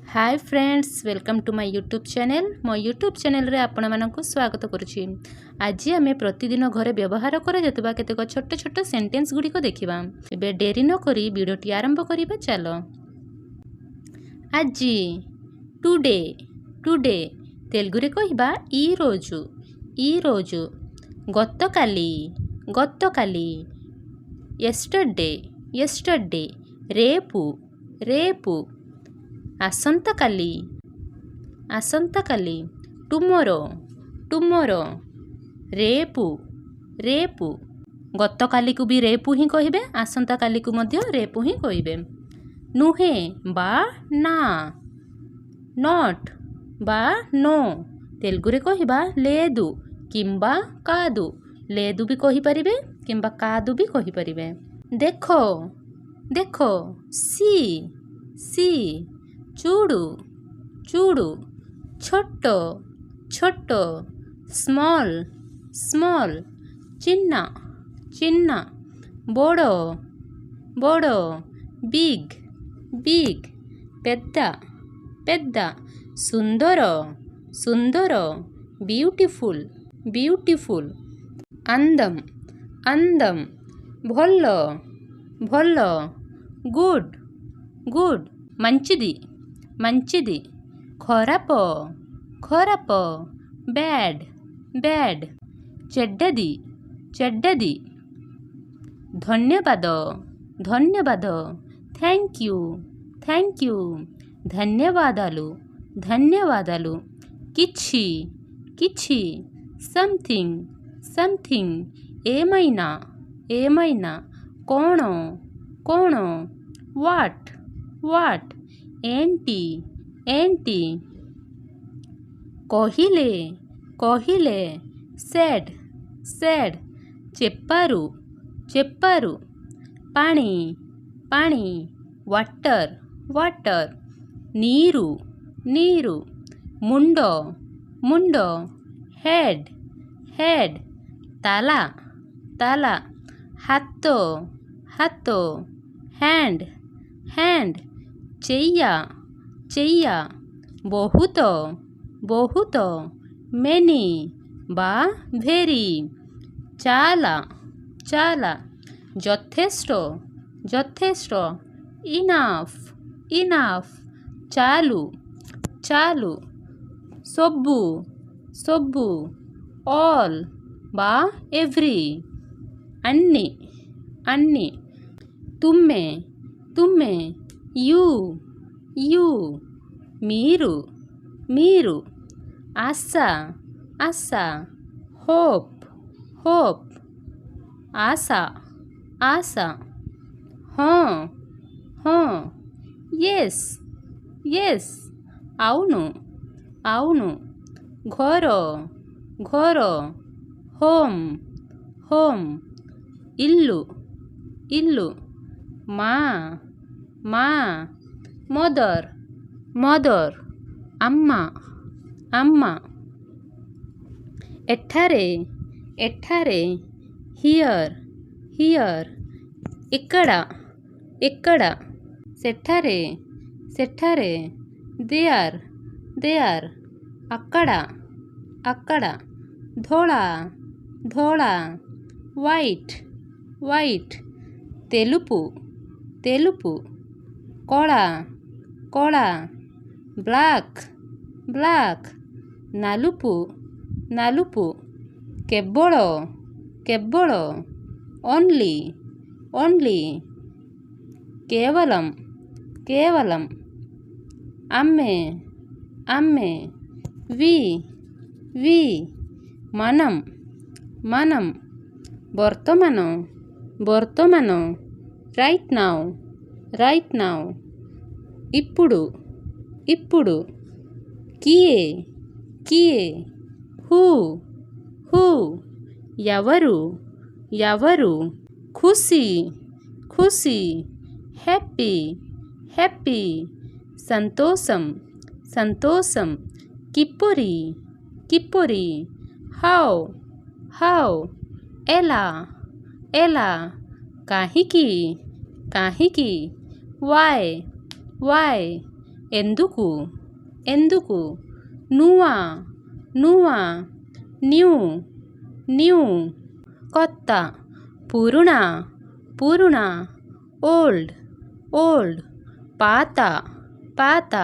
Hi friends, welcome to my YouTube channel. मो YouTube channel रे आपण मानक स्वागत करुछि। आज आमे प्रतिदिन घरे व्यवहार करा जतबा केतेक छोट छोट सेंटेंस गुडी को देखिबा। एबे देरी न करी वीडियोटी आरंभ करिबा चलो। आज, टुडे, टुडे तेलुगु रे कहिबा ई रोजु, ई रोजु। गतकाली, गतकाली। Yesterday, yesterday. रेपु, रेपु। आसंताकाली, आसंताकाली। Tomorrow, tomorrow. रेपु, रेपु। गतकाली को भी रेपु ही कहिबे, आसंताकाली को मध्य रेपु ही कहिबे। नुहे बा ना, नॉट बा नो तेलुगु रे कहिबा लेदु किंबा कादु। लेदु भी कहि परिबे किंबा कादु भी कहि परिबे। देखो, देखो। सी, सी। चूड़ू, चूड़ू। छोटो, छोटो। Small, small. चिन्ना, चिन्ना। बड़ो, बड़ो। Big, big. पेद्दा, पेद्दा। सुंदर, सुंदर। Beautiful, beautiful. अंदम, अंदम। भलो, भलो। Good, good. मंचिदी, मंचिदी। खराप, खराप। Bad, bad. చెడ్డది, చెడ్డది। धन्यवाद, धन्यवाद। Thank you, thank you. ధన్యవాదాలు, ధన్యవాదాలు। किछि, किछि। Something, something. ఏమైనా, ఏమైనా। कोण, कोण। What, what. ఏంటి, ఏంటి। कहिले, कहिले। Said, said. చెప్పారు, చెప్పారు। पानी, पानी। Water, water. నీరు, నీరు। मुंडो, मुंडो। Head, head. తల, తల। हाथ, हाथ। Hand, hand. చెయ్య, చెయ్య। बहुत, बहुत। मेनी बा भेरी। చాలా, చాలా। যথেষ্ট, যথেষ্ট। Enough, enough. చాలు, చాలు। సబ్బు, సబ్బు। ఆల్ బా ఎవ్రీ। అన్ని, అన్ని। తుమ్మె, తుమ్మె। You, you. మీరు, మీరు। ఆశ, ఆశ। Hope, hope. ఆశ, ఆశ। हाँ, हाँ। Yes, yes. అవును, అవును। घर, घर। Home, home. ఇల్లు, ఇల్లు। మా, మా। Mother, mother. అమ్మ, అమ్మ। ఎଠାରେ, ఎଠାରେ। Here, here. ఇక్కడ, ఇక్కడ। సెଠାରେ, సెଠାରେ। There, there. అక్కడ, అక్కడ। ధోళా, ధోళా। White, white. తెలుపు, తెలుపు। కళా, కళా। Black, black. నలుపు, నలుపు। କେବଳ, କେବଳ। Only, only. కేవలం, కేవలం। అమ్మే, అమ్మే। వి, వి। మనం, మనం। ବର୍ତ୍ତମାନ, ବର୍ତ୍ତମାନ। Right now, right now. ఇప్పుడు, ఇప్పుడు। కియే, కియే। Who, who. ఎవరు, ఎవరు। ఖుషి, ఖుషి। Happy, happy. సంతోషం, సంతోషం। కిప్పురి, కిప్పురి। How, how. ఎలా, ఎలా। కాహికి, కాహికి। why, why। ఎందుకు ఎందుకు నువ్వా నువ్వా న్యూ న్యూ కొత్త పురుణ పురుణ ఓల్డ్ ఓల్డ్ పాత పాత